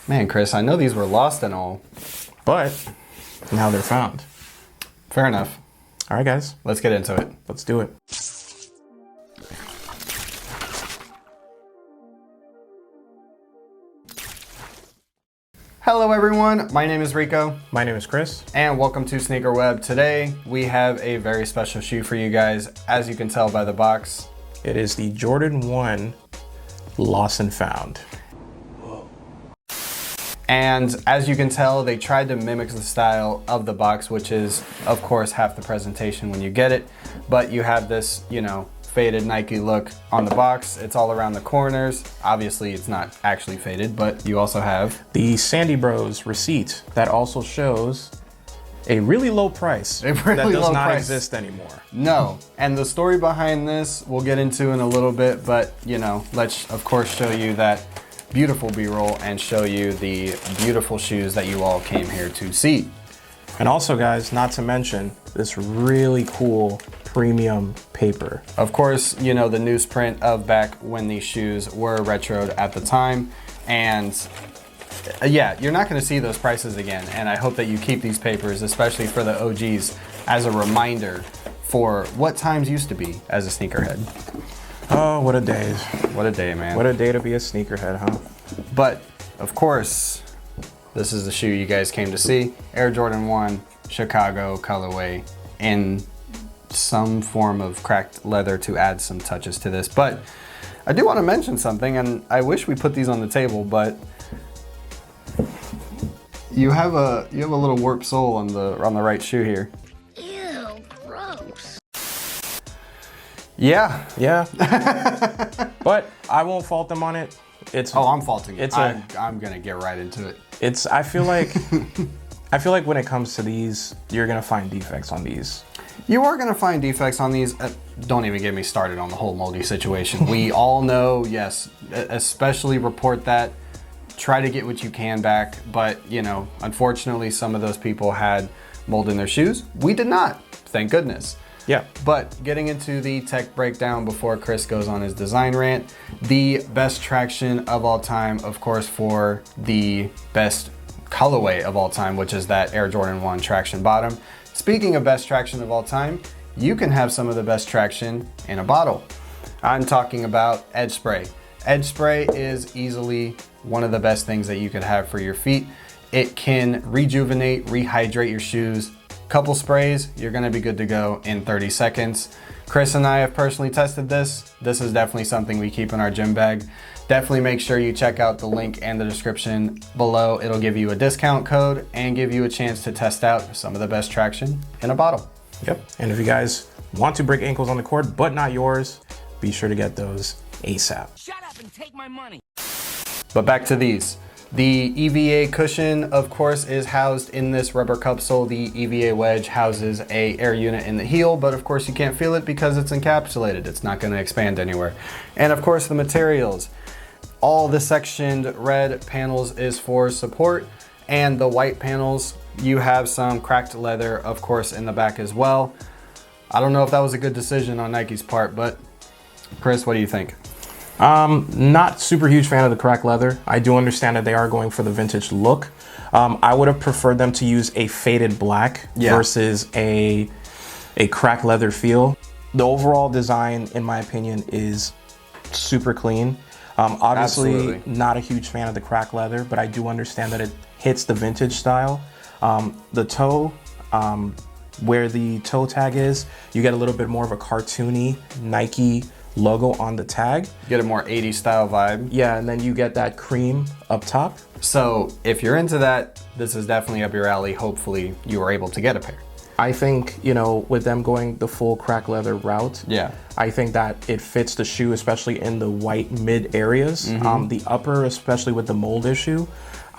Man, Chris, I know these were lost and all, but now they're found. Fair enough. All right, guys. Let's get into it. Let's do it. Hello, everyone. My name is Rico. My name is Chris. And welcome to SneakerWeb. Today, we have a very special shoe for you guys. As you can tell by the box, it is the Jordan 1 Lost and Found. And as you can tell, they tried to mimic the style of the box, which is, of course, half the presentation when you get it. But you have this, faded Nike look on the box. It's all around the corners. Obviously, it's not actually faded, but you also have the Sandy Bros receipt that also shows a really low price that does not exist anymore. No, and the story behind this we'll get into in a little bit, but let's of course show you that beautiful B-roll and show you the beautiful shoes that you all came here to see. And also, guys, not to mention this really cool premium paper. Of course, the newsprint of back when these shoes were retroed at the time. And yeah, you're not going to see those prices again. And I hope that you keep these papers, especially for the OGs, as a reminder for what times used to be as a sneakerhead. Oh, what a day. What a day, man. What a day to be a sneakerhead, huh? But, of course, this is the shoe you guys came to see. Air Jordan 1 Chicago colorway in some form of cracked leather to add some touches to this. But I do want to mention something, and I wish we put these on the table, but you have a little warped sole on the right shoe here. Ew, gross. Yeah. But I won't fault them on it. I'm faulting it. I'm gonna get right into it. I feel like when it comes to these, you're gonna find defects on these. You are gonna find defects on these. Don't even get me started on the whole moldy situation. We all know, yes, especially report that. Try to get what you can back, but unfortunately some of those people had mold in their shoes. We did not, thank goodness. Yeah. But getting into the tech breakdown before Chris goes on his design rant, the best traction of all time, of course, for the best colorway of all time, which is that Air Jordan 1 traction bottom. Speaking of best traction of all time, you can have some of the best traction in a bottle. I'm talking about EDGESPRAY. EDGESPRAY is easily one of the best things that you could have for your feet. It can rejuvenate, rehydrate your shoes. Couple sprays, you're gonna be good to go in 30 seconds. Chris and I have personally tested this. This is definitely something we keep in our gym bag. Definitely make sure you check out the link and the description below. It'll give you a discount code and give you a chance to test out some of the best traction in a bottle. Yep, and if you guys want to break ankles on the court, but not yours, be sure to get those ASAP. Shut up and take my money. But back to these. The EVA cushion, of course, is housed in this rubber cupsole. The EVA wedge houses a air unit in the heel, but of course you can't feel it because it's encapsulated. It's not going to expand anywhere. And of course the materials. All the sectioned red panels is for support, and the white panels, you have some cracked leather, of course, in the back as well. I don't know if that was a good decision on Nike's part, but Chris, what do you think? Not super huge fan of the cracked leather. I do understand that they are going for the vintage look. I would have preferred them to use a faded black versus a cracked leather feel. The overall design, in my opinion, is super clean. Obviously, Absolutely. Not a huge fan of the cracked leather, but I do understand that it hits the vintage style. The toe, where the toe tag is, you get a little bit more of a cartoony Nike logo on the tag. Get a more 80s style vibe. Yeah, and then you get that cream up top. So if you're into that, this is definitely up your alley. Hopefully you were able to get a pair. I think, with them going the full crack leather route, I think that it fits the shoe, especially in the white mid areas. The upper, especially with the mold issue,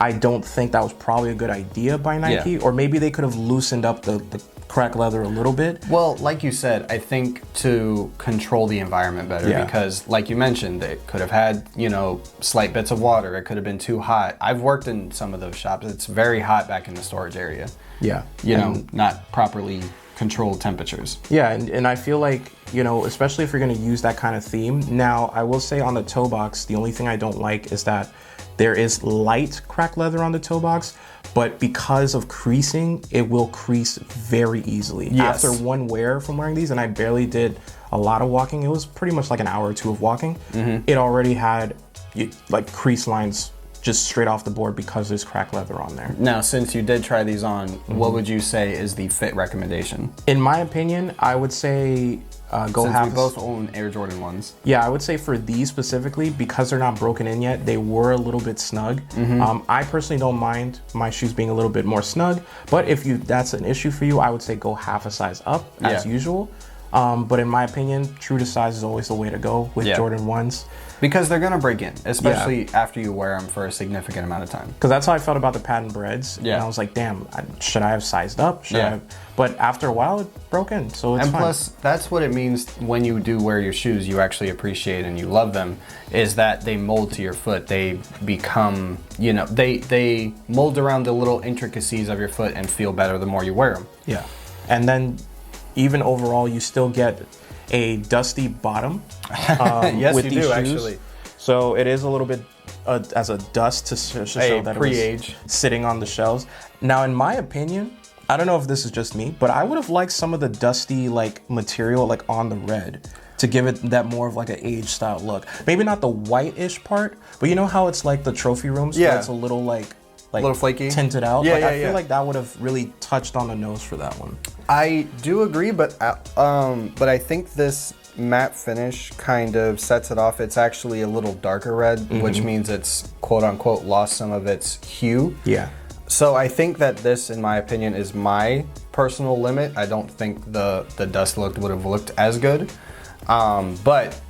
I don't think that was probably a good idea by Nike, or maybe they could have loosened up the crack leather a little bit. Well, like you said, I think to control the environment better, because like you mentioned, it could have had, slight bits of water. It could have been too hot. I've worked in some of those shops. It's very hot back in the storage area. Yeah. Not properly controlled temperatures. Yeah, and I feel like, especially if you're gonna use that kind of theme. Now, I will say on the toe box, the only thing I don't like is that There is light crack leather on the toe box, but because of creasing, it will crease very easily. Yes. After one wear from wearing these, and I barely did a lot of walking, it was pretty much like an hour or two of walking, it already had like crease lines just straight off the board because there's crack leather on there. Now, since you did try these on, what would you say is the fit recommendation? In my opinion, I would say go Since half. we both own Air Jordan 1s. Yeah, I would say for these specifically, because they're not broken in yet, they were a little bit snug. I personally don't mind my shoes being a little bit more snug, but if that's an issue for you, I would say go half a size up as usual. But in my opinion, true to size is always the way to go with Jordan 1s. Because they're gonna break in, especially after you wear them for a significant amount of time. Because that's how I felt about the patent breads. Yeah. And I was like, damn, should I have sized up? Should I have? But after a while, it broke in, so it's fine. And plus, that's what it means when you do wear your shoes, you actually appreciate and you love them, is that they mold to your foot. They become, you know, they mold around the little intricacies of your foot and feel better the more you wear them. Yeah. And then even overall, you still get a dusty bottom Yes, with you these do, shoes. actually. So it is a little bit as a dust to show that it pre-age. was sitting on the shelves. Now, in my opinion, I don't know if this is just me, but I would have liked some of the dusty like material like on the red to give it that more of like an age style look. Maybe not the white-ish part, but you know how it's like the trophy rooms where it's a little like a little flaky, tinted out. Yeah, like, yeah, I feel like that would have really touched on the nose for that one. I do agree, but I think this matte finish kind of sets it off. It's actually a little darker red, which means it's quote unquote lost some of its hue. Yeah. So I think that this, in my opinion, is my personal limit. I don't think the dust look would have looked as good, but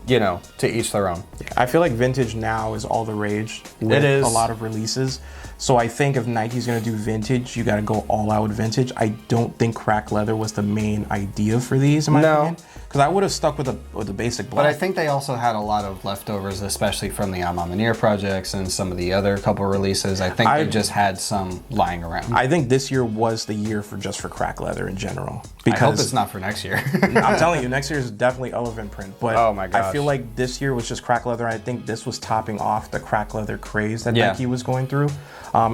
you know, to each their own. I feel like vintage now is all the rage with It is. a lot of releases. So I think if Nike's gonna do vintage, you gotta go all out with vintage. I don't think crack leather was the main idea for these, in my opinion. Because I would have stuck with the basic black. But I think they also had a lot of leftovers, especially from the Amamineer projects and some of the other couple releases. I think they just had some lying around. I think this year was the year just for crack leather in general. I hope it's not for next year. I'm telling you, next year is definitely elephant print. But oh my gosh. I feel like this year was just crack leather. I think this was topping off the crack leather craze that Nike was going through.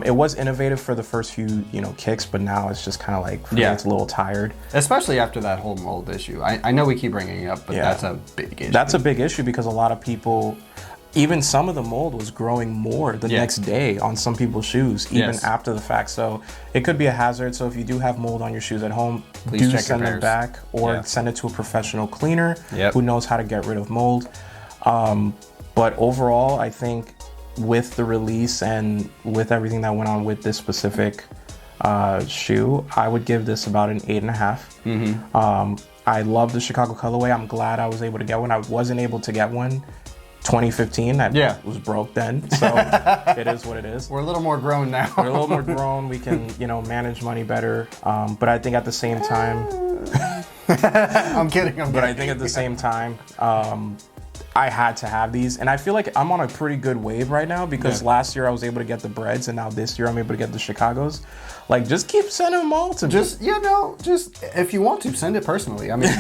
It was innovative for the first few, kicks, but now it's just kind of like, it's a little tired. Especially after that whole mold issue. I know we keep bringing it up, but that's a big issue. That's a big issue because a lot of people, even some of the mold was growing more the next day on some people's shoes, even after the fact. So it could be a hazard. So if you do have mold on your shoes at home, please check send them back or send it to a professional cleaner who knows how to get rid of mold. But overall, I think with the release and with everything that went on with this specific shoe, I would give this about an 8.5. I love the Chicago colorway. I'm glad I was able to get one. I wasn't able to get one 2015. That was broke then. So it is what it is. We're a little more grown now. We're a little more grown. We can, manage money better. But I think at the same time, I'm kidding. But I think at the same time, I had to have these, and I feel like I'm on a pretty good wave right now because last year I was able to get the Breads, and now this year I'm able to get the Chicagos. Like, just keep sending them all to me. Just if you want to, send it personally. I mean,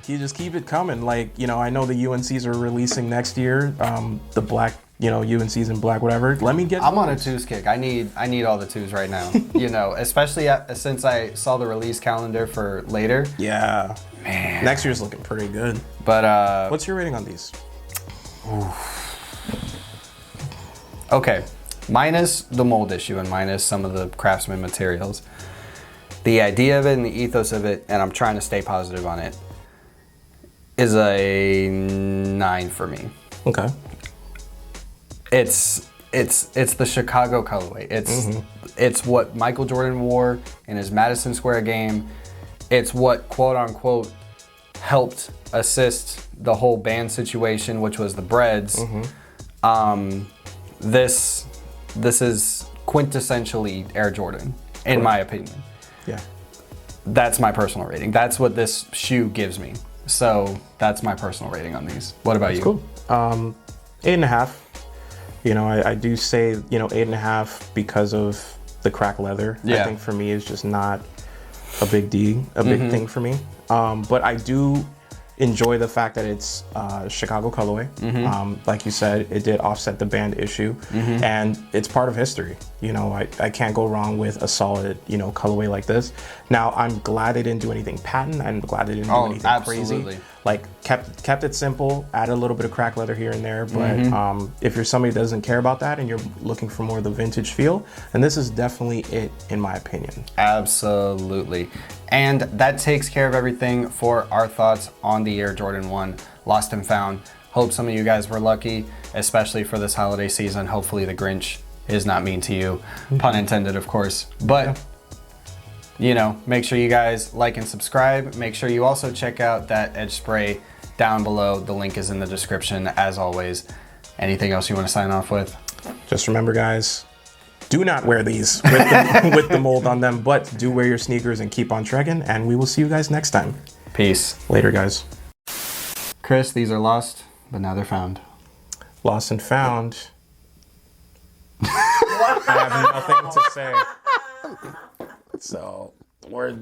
you just keep it coming. Like, I know the UNCs are releasing next year, the black, UNCs in black, whatever. Let me get. I'm on a twos kick. I need all the twos right now. Especially since I saw the release calendar for later. Yeah. Man. Next year's looking pretty good. But what's your rating on these? Okay, minus the mold issue and minus some of the Craftsman materials, the idea of it and the ethos of it, and I'm trying to stay positive on it, is a 9 for me. Okay. It's the Chicago colorway. It's what Michael Jordan wore in his Madison Square game. It's what quote unquote helped assist the whole band situation, which was the Breads. This is quintessentially Air Jordan, in my opinion. Yeah. That's my personal rating. That's what this shoe gives me. So that's my personal rating on these. What about you? Cool. 8.5. I do say, 8.5 because of the crack leather. I think for me it's just not a big thing for me. But I do enjoy the fact that it's Chicago colorway. Like you said, it did offset the band issue, and it's part of history. You know, I can't go wrong with a solid, you know, colorway like this. Now, I'm glad they didn't do anything patent. I'm glad they didn't do anything crazy. Like kept it simple, added a little bit of crack leather here and there. But if you're somebody that doesn't care about that and you're looking for more of the vintage feel, then this is definitely it, in my opinion. Absolutely. And that takes care of everything for our thoughts on the Air Jordan 1 Lost and Found. Hope some of you guys were lucky, especially for this holiday season. Hopefully the Grinch is not mean to you, pun intended, of course. But you know, make sure you guys like and subscribe. Make sure you also check out that Edge Spray down below. The link is in the description, as always. Anything else you want to sign off with? Just remember, guys, do not wear these with the mold on them, but do wear your sneakers and keep on trekking, and we will see you guys next time. Peace. Later, guys. Chris, these are lost, but now they're found. Lost and found. I have nothing to say. So, we're